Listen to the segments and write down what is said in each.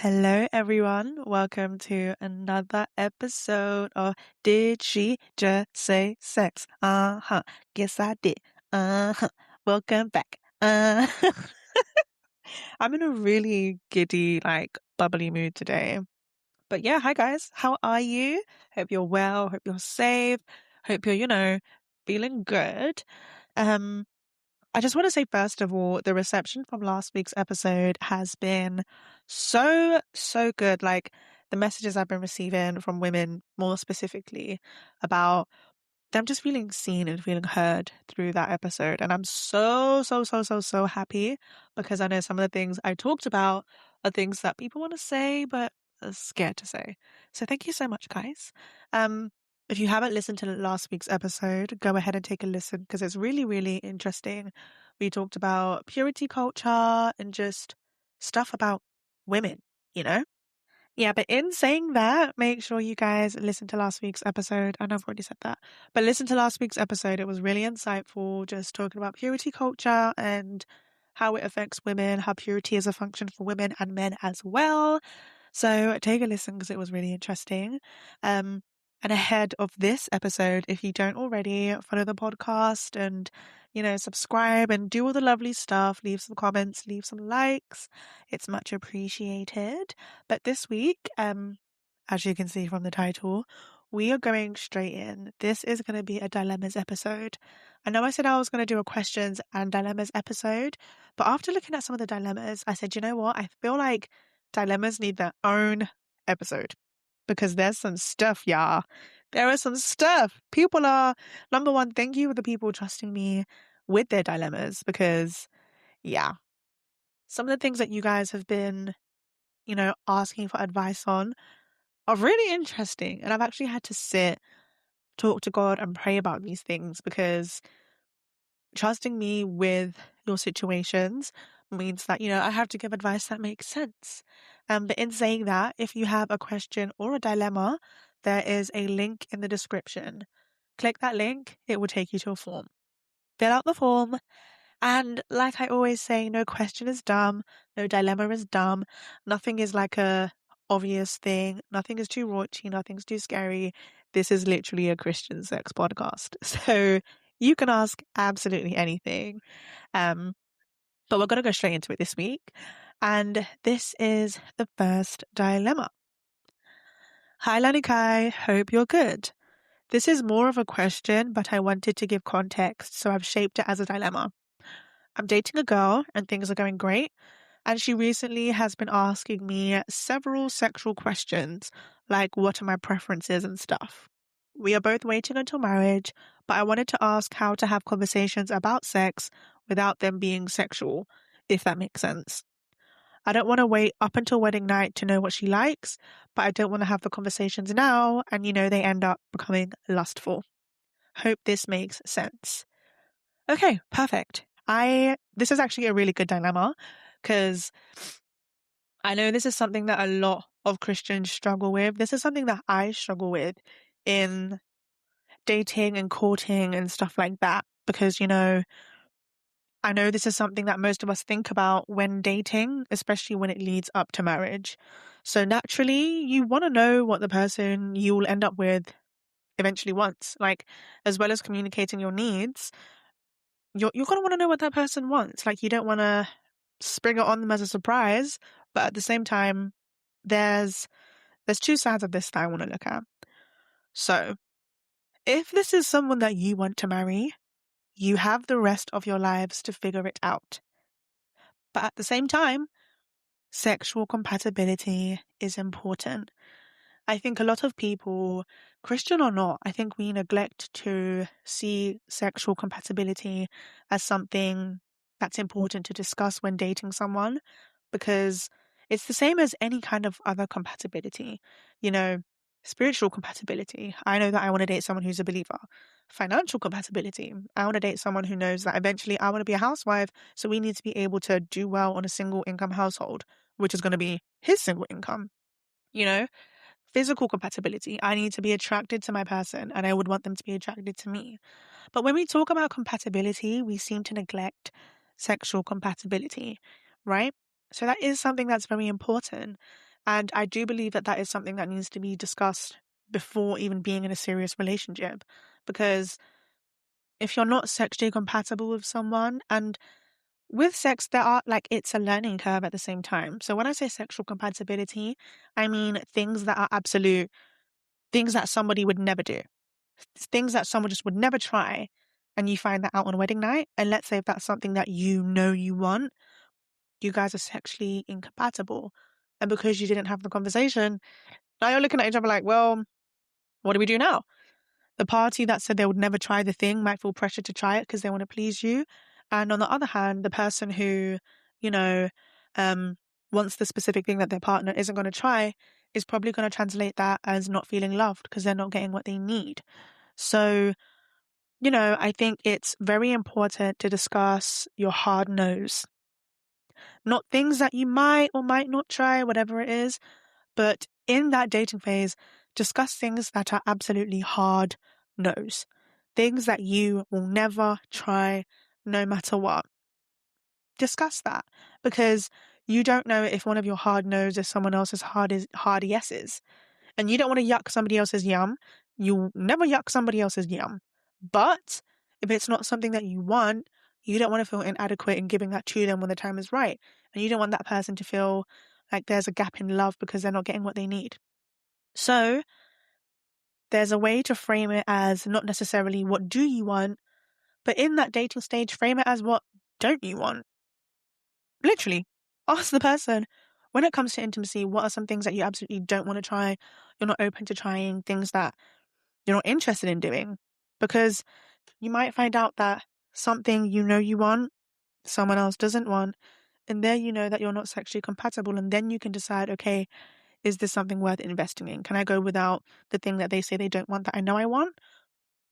Hello, everyone. Welcome to another episode of Did She Just Say Sex? Uh-huh. Guess I did. Uh-huh. Welcome back. I'm in a really giddy, bubbly mood today. But yeah, hi guys. How are you? Hope you're well. Hope you're safe. Hope you're, feeling good. Um, I just want to say, first of all, the reception from last week's episode has been so, so good. Like the messages I've been receiving from women, more specifically, about them just feeling seen and feeling heard through that episode. And I'm so, so, so, so, so happy because I know some of the things I talked about are things that people want to say, but are scared to say. So thank you so much, guys. Um, if you haven't listened to last week's episode, go ahead and take a listen because it's really, really interesting. We talked about purity culture and just stuff about women, you know? Yeah, but in saying that, make sure you guys listen to last week's episode. I know I've already said that, but listen to last week's episode. It was really insightful, just talking about purity culture and how it affects women, how purity is a function for women and men as well. So take a listen because it was really interesting. Um, and ahead of this episode, if you don't already, follow the podcast and, subscribe and do all the lovely stuff. Leave some comments, leave some likes. It's much appreciated. But this week, as you can see from the title, we are going straight in. This is going to be a dilemmas episode. I know I said I was going to do a questions and dilemmas episode, but after looking at some of the dilemmas, I said, you know what? I feel like dilemmas need their own episode because there's some stuff, y'all. There is some stuff. People are, number one, thank you for the people trusting me with their dilemmas because, yeah, some of the things that you guys have been, asking for advice on are really interesting. And I've actually had to sit, talk to God, and pray about these things because trusting me with your situations means that, I have to give advice that makes sense. But in saying that, if you have a question or a dilemma, there is a link in the description. Click that link, it will take you to a form. Fill out the form, and like I always say, no question is dumb, no dilemma is dumb, nothing is like a obvious thing, nothing is too raunchy, nothing's too scary. This is literally a Christian sex podcast. So you can ask absolutely anything. Um, but we're gonna go straight into it this week. And this is the first dilemma. Hi Lanikai, hope you're good. This is more of a question, but I wanted to give context, so I've shaped it as a dilemma. I'm dating a girl and things are going great, and she recently has been asking me several sexual questions, like what are my preferences and stuff. We are both waiting until marriage, but I wanted to ask how to have conversations about sex without them being sexual, if that makes sense. I don't want to wait up until wedding night to know what she likes, but I don't want to have the conversations now and they end up becoming lustful. Hope this makes sense. Okay, perfect. This is actually a really good dilemma because I know this is something that a lot of Christians struggle with. This is something that I struggle with in dating and courting and stuff like that because, I know this is something that most of us think about when dating, especially when it leads up to marriage. So naturally, you want to know what the person you will end up with eventually wants. Like, as well as communicating your needs, you're gonna want to know what that person wants. Like, you don't want to spring it on them as a surprise, but at the same time, there's two sides of this that I want to look at. So, if this is someone that you want to marry, you have the rest of your lives to figure it out. But at the same time, sexual compatibility is important. I think a lot of people, Christian or not, I think we neglect to see sexual compatibility as something that's important to discuss when dating someone because it's the same as any kind of other compatibility. You know, spiritual compatibility. I know that I want to date someone who's a believer. Financial compatibility. I want to date someone who knows that eventually I want to be a housewife, so we need to be able to do well on a single income household, which is going to be his single income. You know, physical compatibility. I need to be attracted to my person and I would want them to be attracted to me. But when we talk about compatibility, we seem to neglect sexual compatibility, right? So that is something that's very important. And I do believe that that is something that needs to be discussed before even being in a serious relationship. Because if you're not sexually compatible with someone, and with sex, there are like it's a learning curve at the same time. So when I say sexual compatibility, I mean things that are absolute, things that somebody would never do, things that someone just would never try. And you find that out on wedding night. And let's say if that's something that you know you want, you guys are sexually incompatible. And because you didn't have the conversation, now you're looking at each other like, well, what do we do now? The party that said they would never try the thing might feel pressure to try it because they want to please you. And on the other hand, the person who, you know, um, wants the specific thing that their partner isn't going to try is probably going to translate that as not feeling loved because they're not getting what they need. So, I think it's very important to discuss your hard no's. Not things that you might or might not try, whatever it is, but in that dating phase, discuss things that are absolutely hard no's. Things that you will never try no matter what. Discuss that because you don't know if one of your hard no's is someone else's hard yeses. And you don't want to yuck somebody else's yum. You never yuck somebody else's yum. But if it's not something that you want, you don't want to feel inadequate in giving that to them when the time is right. And you don't want that person to feel like there's a gap in love because they're not getting what they need. So there's a way to frame it as not necessarily what do you want, but in that dating stage, frame it as what don't you want. Literally, ask the person, when it comes to intimacy, what are some things that you absolutely don't want to try? You're not open to trying things that you're not interested in doing. Because you might find out that something you know you want, someone else doesn't want. And there you know that you're not sexually compatible. And then you can decide, okay, is this something worth investing in? Can I go without the thing that they say they don't want that I know I want?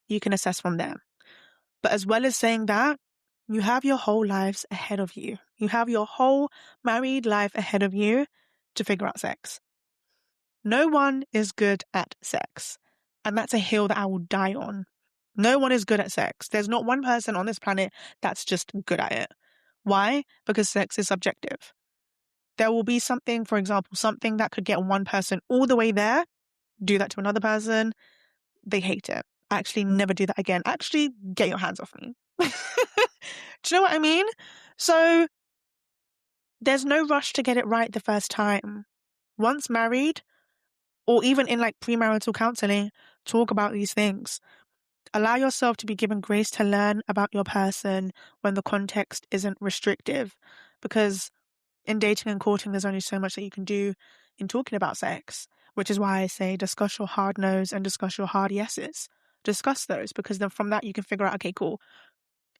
You can assess from there. But as well as saying that, you have your whole lives ahead of you. You have your whole married life ahead of you to figure out sex. No one is good at sex. And that's a hill that I will die on. No one is good at sex. There's not one person on this planet that's just good at it. Why? Because sex is subjective. There will be something, for example, something that could get one person all the way there, do that to another person, they hate it. Actually, never do that again. Actually, get your hands off me. Do you know what I mean? So there's no rush to get it right the first time. Once married, or even in like premarital counseling, talk about these things. Allow yourself to be given grace to learn about your person when the context isn't restrictive. Because in dating and courting, there's only so much that you can do in talking about sex, which is why I say discuss your hard no's and discuss your hard yeses. Discuss those because then from that you can figure out, okay, cool.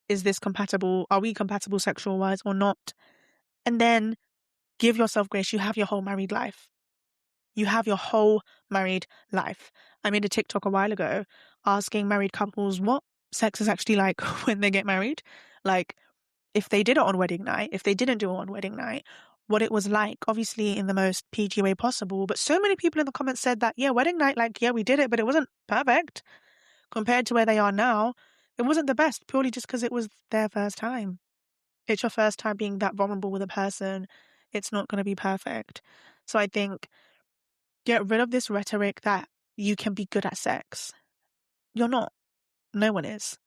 Is this compatible? Are we compatible sexual wise or not? And then give yourself grace. You have your whole married life. You have your whole married life. I made a TikTok a while ago asking married couples what sex is actually like when they get married. Like, if they did it on wedding night, if they didn't do it on wedding night, what it was like, obviously in the most PG way possible. But so many people in the comments said that, yeah, wedding night, like, yeah, we did it, but it wasn't perfect compared to where they are now. It wasn't the best purely just because it was their first time. It's your first time being that vulnerable with a person. It's not going to be perfect. So I think get rid of this rhetoric that you can be good at sex. You're not. No one is.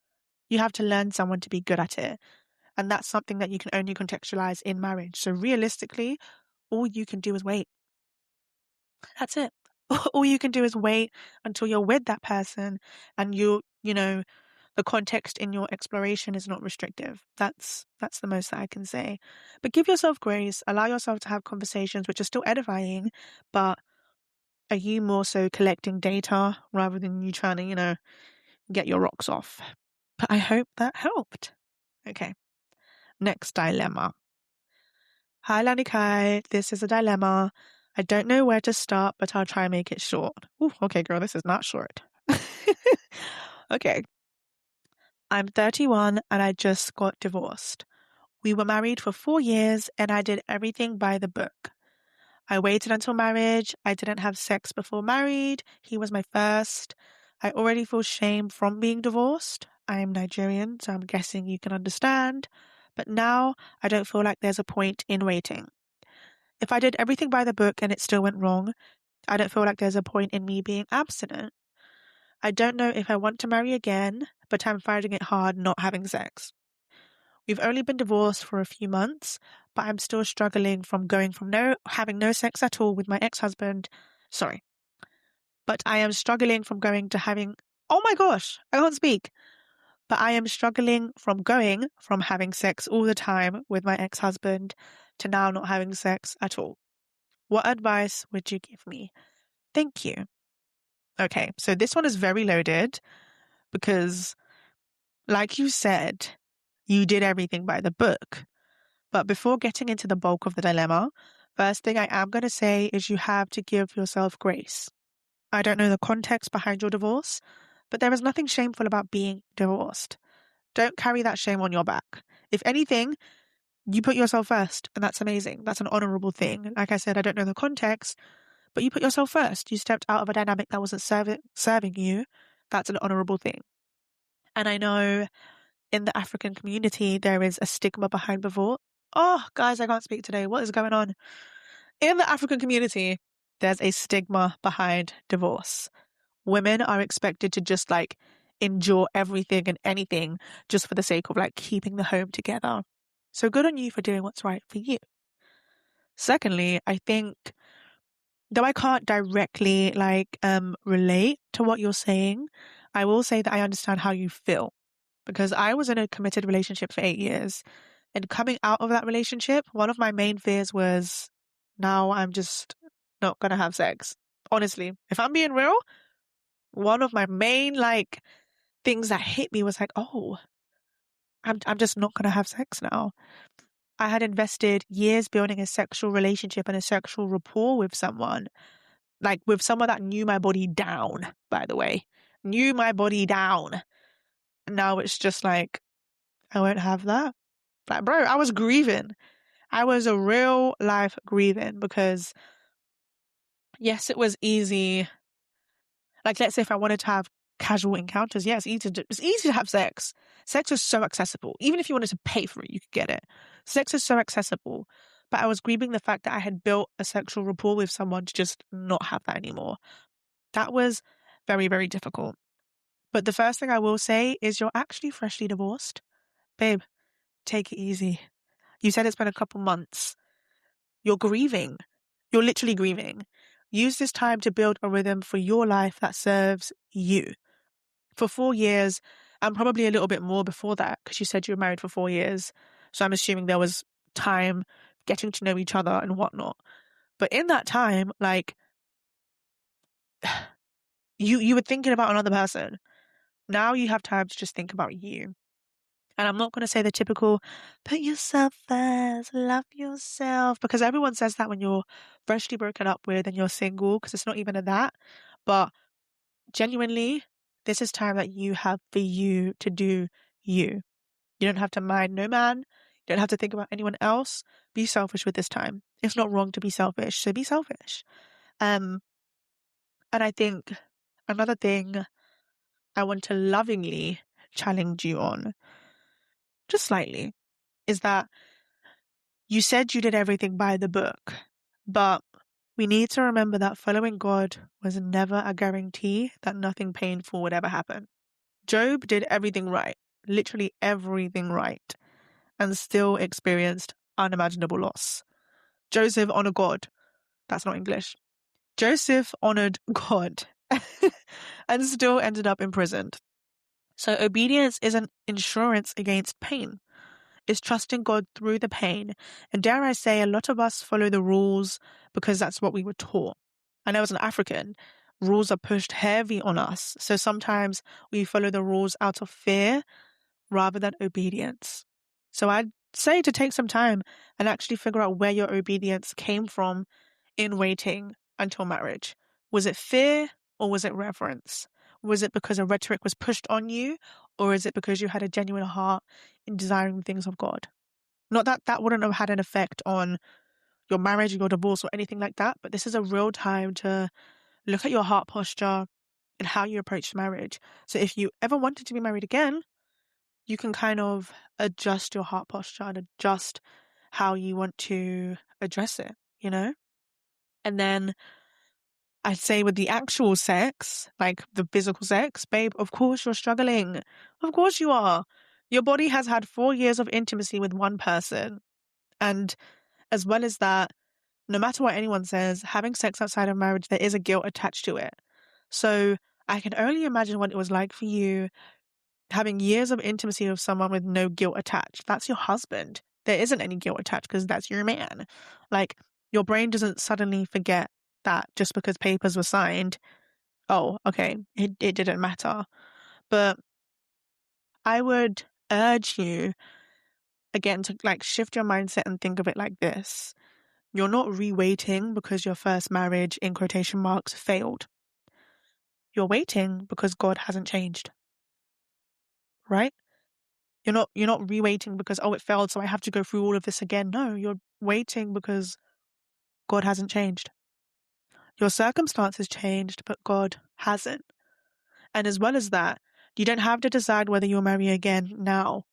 You have to learn someone to be good at it. And that's something that you can only contextualize in marriage. So realistically, all you can do is wait. That's it. All you can do is wait until you're with that person and the context in your exploration is not restrictive. That's the most that I can say. But give yourself grace, allow yourself to have conversations which are still edifying, but are you more so collecting data rather than you trying to, get your rocks off? But I hope that helped. Okay. Next dilemma. Hi, Lanikai. This is a dilemma. I don't know where to start, but I'll try and make it short. Ooh, okay, girl, this is not short. Okay. I'm 31 and I just got divorced. We were married for 4 years and I did everything by the book. I waited until marriage. I didn't have sex before married. He was my first. I already feel shame from being divorced. I am Nigerian, so I'm guessing you can understand. But now I don't feel like there's a point in waiting. If I did everything by the book and it still went wrong, I don't feel like there's a point in me being abstinent. I don't know if I want to marry again, but I'm finding it hard not having sex. We've only been divorced for a few months, but I'm still struggling from going from having no sex at all with my ex-husband. Sorry. But I am struggling from going to having, oh my gosh, I can't speak. But I am struggling from going from having sex all the time with my ex-husband to now not having sex at all. What advice would you give me? Thank you. Okay, so this one is very loaded because, like you said, you did everything by the book. But before getting into the bulk of the dilemma, first thing I am going to say is you have to give yourself grace. I don't know the context behind your divorce, but there is nothing shameful about being divorced. Don't carry that shame on your back. If anything, you put yourself first, and that's amazing. That's an honorable thing. Like I said, I don't know the context, but you put yourself first. You stepped out of a dynamic that wasn't serving you. That's an honorable thing. And I know in the African community, there is a stigma behind divorce. Oh, guys, I can't speak today. What is going on? In the African community, there's a stigma behind divorce. Women are expected to just like endure everything and anything just for the sake of like keeping the home together. So good on you for doing what's right for you. Secondly, I think, though I can't directly relate to what you're saying, I will say that I understand how you feel because I was in a committed relationship for 8 years. And coming out of that relationship, one of my main fears was now I'm just not gonna have sex. Honestly, if I'm being real, one of my main things that hit me was like, oh, I'm just not gonna have sex now. I had invested years building a sexual relationship and a sexual rapport with someone, like with someone that knew my body down, by the way, knew my body down. And now it's just like, I won't have that. Like, bro, I was grieving. I was a real life grieving because yes, it was easy. Like, let's say if I wanted to have casual encounters, yeah, it's easy to have sex. Sex is so accessible. Even if you wanted to pay for it, you could get it. Sex is so accessible. But I was grieving the fact that I had built a sexual rapport with someone to just not have that anymore. That was very, very difficult. But the first thing I will say is you're actually freshly divorced. Babe, take it easy. You said it's been a couple months. You're grieving. You're literally grieving. Use this time to build a rhythm for your life that serves you. For 4 years, and probably a little bit more before that, because you said you were married for 4 years. So I'm assuming there was time getting to know each other and whatnot. But in that time, you were thinking about another person. Now you have time to just think about you. And I'm not going to say the typical, put yourself first, love yourself, because everyone says that when you're freshly broken up with and you're single, because it's not even a that. But genuinely, this is time that you have for you to do you. You don't have to mind no man. You don't have to think about anyone else. Be selfish with this time. It's not wrong to be selfish, so be selfish. Um, and I think another thing I want to lovingly challenge you on, just slightly, is that you said you did everything by the book, but we need to remember that following God was never a guarantee that nothing painful would ever happen. Job did everything right, literally everything right, and still experienced unimaginable loss. Joseph honored God. That's not English. Joseph honored God and still ended up imprisoned. So obedience is an insurance against pain. Is trusting God through the pain. And dare I say, a lot of us follow the rules because that's what we were taught. I know as an African, rules are pushed heavy on us. So sometimes we follow the rules out of fear rather than obedience. So I'd say to take some time and actually figure out where your obedience came from in waiting until marriage. Was it fear or was it reverence? Was it because a rhetoric was pushed on you, or is it because you had a genuine heart in desiring the things of God? Not that that wouldn't have had an effect on your marriage, your divorce, or anything like that, but this is a real time to look at your heart posture and how you approach marriage. So if you ever wanted to be married again, you can kind of adjust your heart posture and adjust how you want to address it. you know? And then I'd say with the actual sex, like the physical sex, babe, of course you're struggling. Of course you are. Your body has had 4 years of intimacy with one person. And as well as that, no matter what anyone says, having sex outside of marriage, there is a guilt attached to it. So I can only imagine what it was like for you having years of intimacy with someone with no guilt attached. That's your husband. There isn't any guilt attached because that's your man. Like, your brain doesn't suddenly forget that just because papers were signed, oh, okay, it didn't matter. But I would urge you again to like shift your mindset and think of it like this. You're not re-waiting because your first marriage, in quotation marks, failed. You're waiting because God hasn't changed, right? You're not re-waiting because, oh, it failed, so I have to go through all of this again. No, you're waiting because God hasn't changed. Your circumstances changed, but God hasn't. And as well as that, you don't have to decide whether you'll marry again now.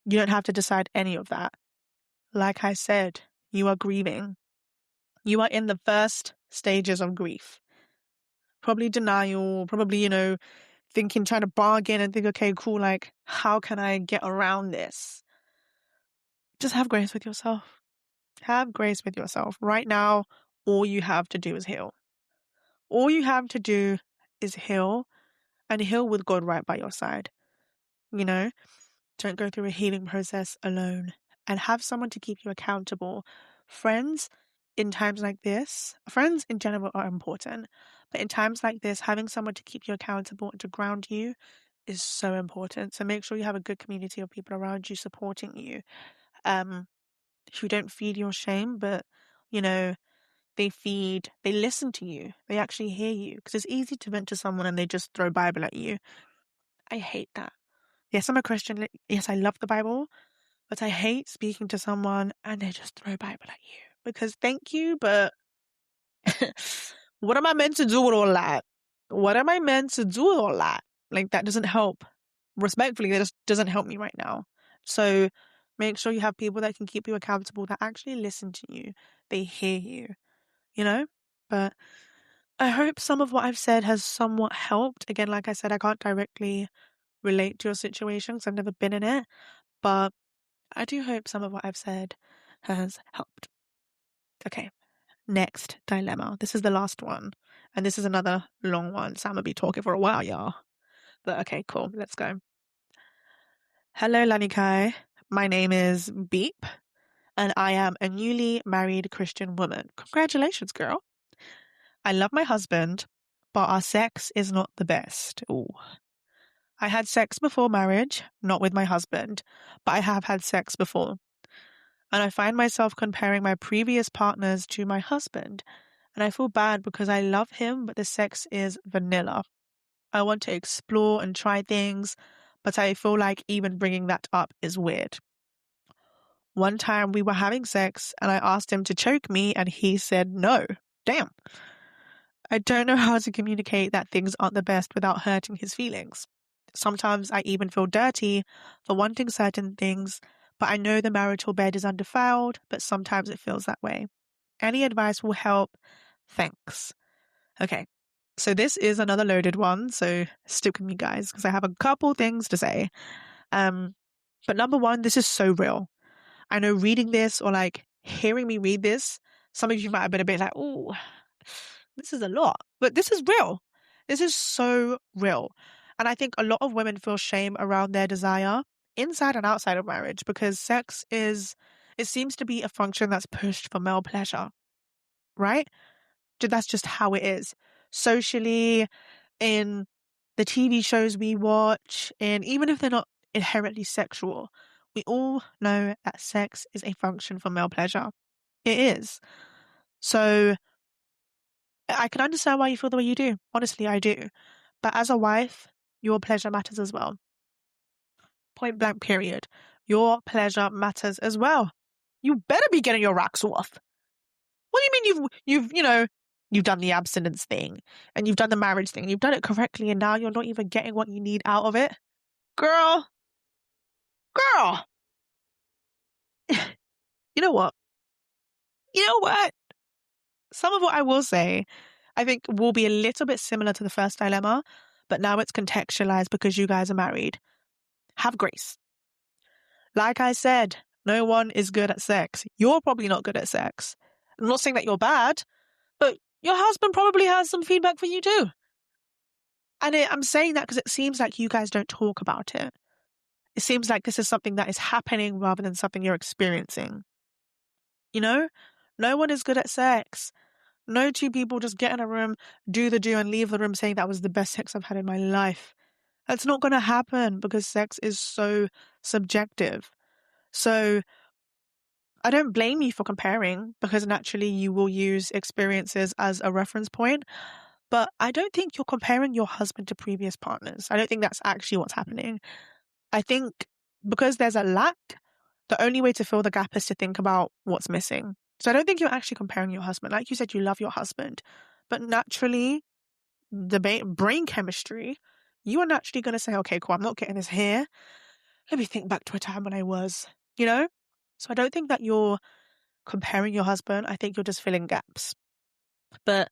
You don't have to decide any of that. Like I said, you are grieving. You are in the first stages of grief. Probably denial, probably, thinking, trying to bargain and think, okay, cool, like, how can I get around this? Just have grace with yourself. Have grace with yourself. Right now, all you have to do is heal. All you have to do is heal and heal with God right by your side. You know, don't go through a healing process alone and have someone to keep you accountable. Friends in times like this, friends in general are important, but in times like this, having someone to keep you accountable and to ground you is so important. So make sure you have a good community of people around you supporting you, who don't feed your shame, but, you know, they listen to you. They actually hear you. Because it's easy to vent to someone and they just throw Bible at you. I hate that. Yes, I'm a Christian. Yes, I love the Bible, but I hate speaking to someone and they just throw Bible at you. Because thank you, but what am I meant to do with all that? What am I meant to do with all that? Like, that doesn't help. Respectfully, that just doesn't help me right now. So make sure you have people that can keep you accountable, that actually listen to you. They hear you, you know? But I hope some of what I've said has somewhat helped. Again, like I said, I can't directly relate to your situation because I've never been in it, but I do hope some of what I've said has helped. Okay, next dilemma. This is the last one, and this is another long one, so I'm gonna be talking for a while, y'all. But okay, cool. Let's go. Hello, Lanikai. My name is Beep, and I am a newly married Christian woman. Congratulations, girl. I love my husband, but our sex is not the best. Ooh. I had sex before marriage, not with my husband, but I have had sex before. And I find myself comparing my previous partners to my husband. And I feel bad because I love him, but the sex is vanilla. I want to explore and try things, but I feel like even bringing that up is weird. One time we were having sex and I asked him to choke me and he said no. Damn. I don't know how to communicate that things aren't the best without hurting his feelings. Sometimes I even feel dirty for wanting certain things, but I know the marital bed is undefiled, but sometimes it feels that way. Any advice will help. Thanks. Okay, so this is another loaded one, so stick with me, guys, because I have a couple things to say. But number one, this is so real. I know reading this or like hearing me read this, some of you might have been a bit like, oh, this is a lot, but this is real. This is so real. And I think a lot of women feel shame around their desire inside and outside of marriage because it seems to be a function that's pushed for male pleasure, right? That's just how it is. Socially, in the TV shows we watch, and even if they're not inherently sexual, we all know that sex is a function for male pleasure. It is. So I can understand why you feel the way you do. Honestly, I do. But as a wife, your pleasure matters as well. Point blank, period. Your pleasure matters as well. You better be getting your rocks off. What do you mean you've done the abstinence thing and you've done the marriage thing. You've done it correctly and now you're not even getting what you need out of it? Girl, girl. You know what? you know what? Some of what I will say, I think will be a little bit similar to the first dilemma, but now it's contextualized because you guys are married. Have grace. Like I said, no one is good at sex. You're probably not good at sex. I'm not saying that you're bad, but your husband probably has some feedback for you too. And I'm saying that because it seems like you guys don't talk about it. It seems like this is something that is happening rather than something you're experiencing. You know? No one is good at sex. No two people just get in a room, do the do, and leave the room saying that was the best sex I've had in my life. That's not going to happen because sex is so subjective. So I don't blame you for comparing because naturally you will use experiences as a reference point. But I don't think you're comparing your husband to previous partners. I don't think that's actually what's happening. I think because there's a lack, the only way to fill the gap is to think about what's missing. So I don't think you're actually comparing your husband. Like you said, you love your husband, but naturally, brain chemistry, you are naturally going to say, okay, cool, I'm not getting this here. Let me think back to a time when I was, you know? So I don't think that you're comparing your husband. I think you're just filling gaps. But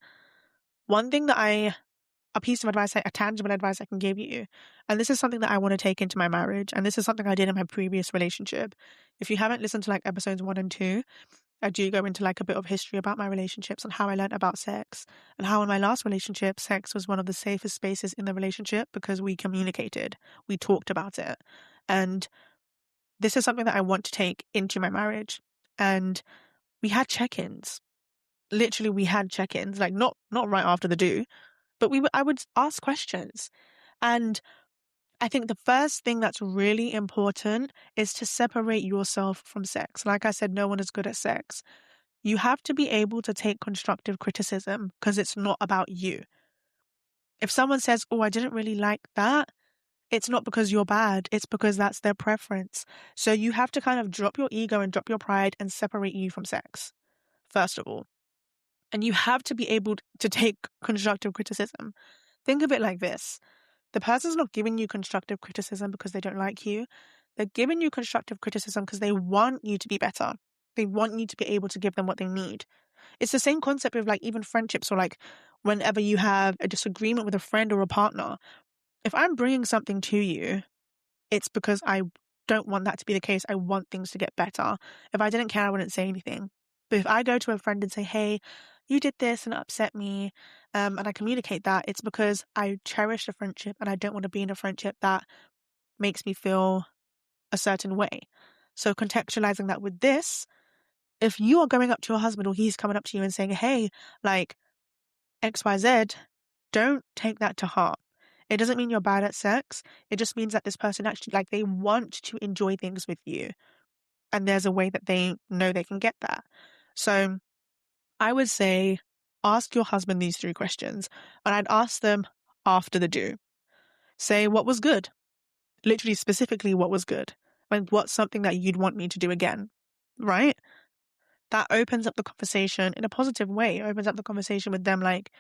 one thing that a piece of advice, a tangible advice I can give you, and this is something that I want to take into my marriage, and this is something I did in my previous relationship. If you haven't listened to like episodes 1 and 2, I do go into like a bit of history about my relationships and how I learned about sex, and how in my last relationship, sex was one of the safest spaces in the relationship because we communicated, we talked about it. And this is something that I want to take into my marriage. And we had check-ins. Literally, we had check-ins, like not right after the do, but I would ask questions. And I think the first thing that's really important is to separate yourself from sex. Like I said, no one is good at sex. You have to be able to take constructive criticism because it's not about you. If someone says, oh, I didn't really like that, it's not because you're bad. It's because that's their preference. So you have to kind of drop your ego and drop your pride and separate you from sex, first of all. And you have to be able to take constructive criticism. Think of it like this. The person's not giving you constructive criticism because they don't like you. They're giving you constructive criticism because they want you to be better. They want you to be able to give them what they need. It's the same concept with like even friendships or like whenever you have a disagreement with a friend or a partner. If I'm bringing something to you, it's because I don't want that to be the case. I want things to get better. If I didn't care, I wouldn't say anything. But if I go to a friend and say, hey, you did this and it upset me, and I communicate that, it's because I cherish the friendship and I don't want to be in a friendship that makes me feel a certain way. So contextualizing that with this, if you are going up to your husband or he's coming up to you and saying, hey, like XYZ, don't take that to heart. It doesn't mean you're bad at sex. It just means that this person actually, like, they want to enjoy things with you. And there's a way that they know they can get that. So I would say, ask your husband these 3 questions. And I'd ask them after the do. Say, what was good? Literally, specifically, what was good? Like, what's something that you'd want me to do again? Right? That opens up the conversation in a positive way. It opens up the conversation with them like,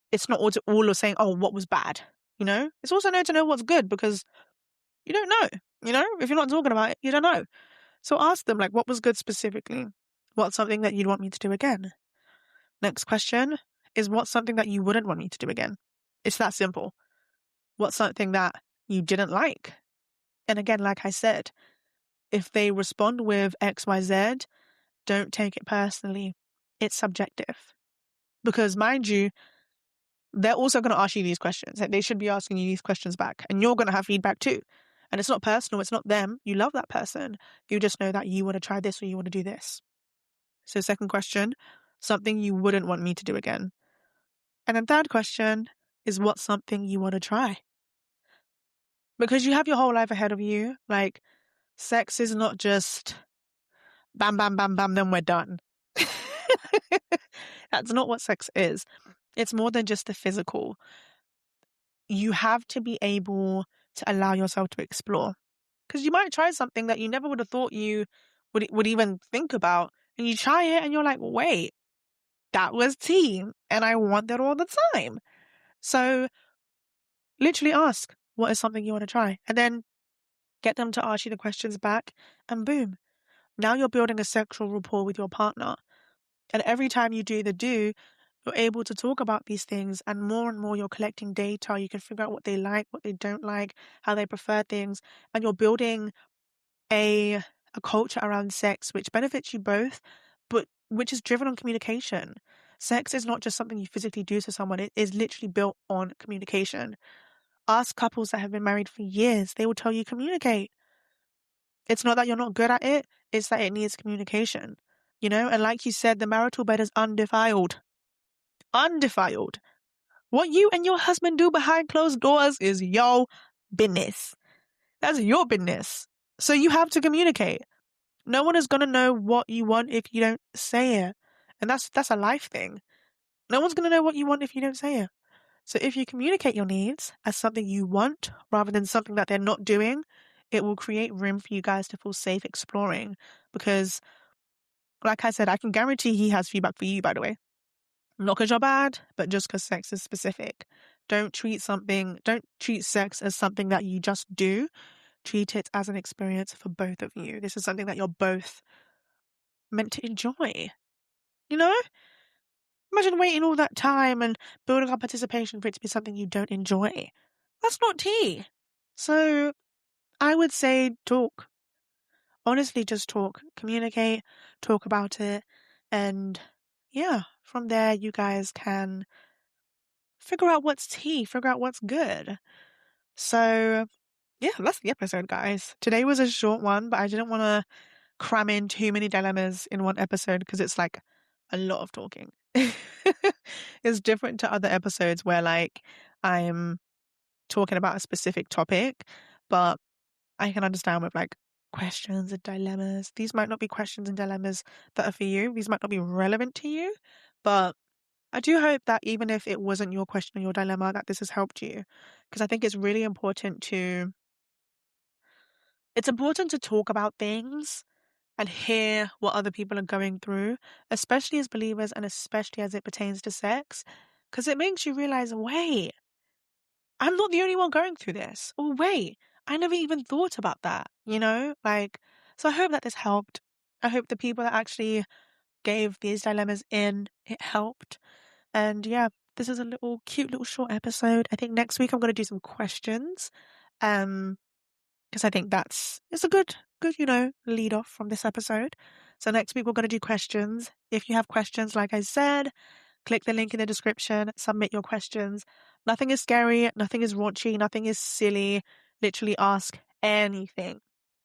it's not all of saying, oh, what was bad? You know? It's also known to know what's good because you don't know. You know? If you're not talking about it, you don't know. So ask them, like, what was good specifically? What's something that you'd want me to do again? Next question is, what's something that you wouldn't want me to do again? It's that simple. What's something that you didn't like? And again, like I said, if they respond with XYZ, don't take it personally. It's subjective. Because mind you, they're also going to ask you these questions. They should be asking you these questions back. And you're going to have feedback too. And it's not personal. It's not them. You love that person. You just know that you want to try this or you want to do this. So second question, something you wouldn't want me to do again. And then third question is, what's something you want to try? Because you have your whole life ahead of you. Like, sex is not just bam, bam, bam, bam, then we're done. That's not what sex is. It's more than just the physical. You have to be able to allow yourself to explore. Because you might try something that you never would have thought you would even think about. And you try it and you're like, wait, that was tea. And I want that all the time. So literally ask, what is something you want to try? And then get them to ask you the questions back and boom. Now you're building a sexual rapport with your partner. And every time you do, you're able to talk about these things, and more you're collecting data. You can figure out what they like, what they don't like, how they prefer things, and you're building a culture around sex which benefits you both, but which is driven on communication. Sex is not just something you physically do to someone, it is literally built on communication. Ask couples that have been married for years, they will tell you communicate. It's not that you're not good at it, it's that it needs communication. And like you said, the marital bed is undefiled. Undefiled. What you and your husband do behind closed doors is your business. That's your business. So you have to communicate. No one is going to know what you want if you don't say it. And that's a life thing. No one's going to know what you want if you don't say it. So if you communicate your needs as something you want rather than something that they're not doing, it will create room for you guys to feel safe exploring. Because, like I said, I can guarantee he has feedback for you, by the way. Not because you're bad, but just because sex is specific. Don't treat sex as something that you just do. Treat it as an experience for both of you. This is something that you're both meant to enjoy. You know? Imagine waiting all that time and building up participation for it to be something you don't enjoy. That's not tea. So I would say talk. Honestly, just talk. Communicate, talk about it. And yeah, from there, you guys can figure out what's tea, figure out what's good. So yeah, that's the episode, guys. Today was a short one, but I didn't want to cram in too many dilemmas in one episode because it's like a lot of talking. It's different to other episodes where like I'm talking about a specific topic, but I can understand with like questions and dilemmas. These might not be questions and dilemmas that are for you. These might not be relevant to you, but I do hope that even if it wasn't your question or your dilemma, that this has helped you. Because I think it's important to talk about things and hear what other people are going through, especially as believers and especially as it pertains to sex, because it makes you realize, wait, I'm not the only one going through this. Or wait, I never even thought about that, so I hope that this helped. I hope the people that actually gave these dilemmas it helped. And yeah, this is a cute little short episode. I think next week I'm going to do some questions. Because I think it's a good, lead off from this episode. So next week we're going to do questions. If you have questions, like I said, click the link in the description, submit your questions. Nothing is scary, nothing is raunchy, nothing is silly. Literally ask anything,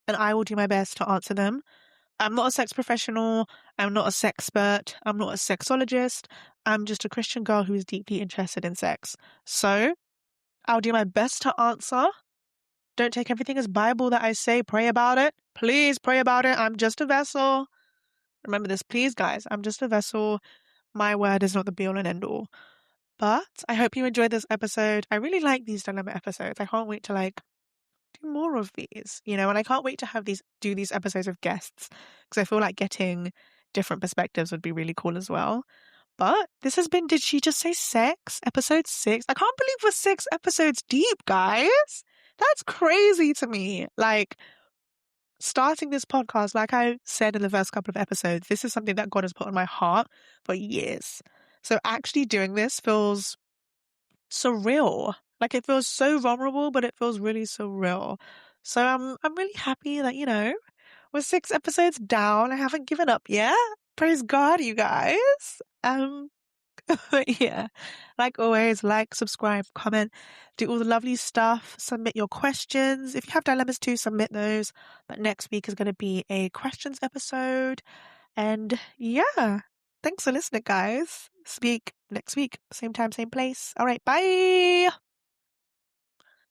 and I will do my best to answer them. I'm not a sex professional. I'm not a sexpert. I'm not a sexologist. I'm just a Christian girl who is deeply interested in sex. So I'll do my best to answer. Don't take everything as Bible that I say. Pray about it. Please pray about it. I'm just a vessel. Remember this, please, guys. I'm just a vessel. My word is not the be all and end all. But I hope you enjoyed this episode. I really like these dilemma episodes. I can't wait to do more of these, and I can't wait to do these episodes with guests because I feel like getting different perspectives would be really cool as well. But this has been Did She Just Say Sex? Episode 6. I can't believe we're 6 episodes deep, guys. That's crazy to me. Starting this podcast, like I said in the first couple of episodes, this is something that God has put on my heart for years. So actually doing this feels surreal. It feels so vulnerable, but it feels really surreal. So I'm really happy that, we're 6 episodes down. I haven't given up yet. Praise God, you guys. But yeah, like always, subscribe, comment, do all the lovely stuff, submit your questions. If you have dilemmas too, submit those. But next week is going to be a questions episode. And yeah, thanks for listening, guys. Speak next week, same time, same place. All right, bye.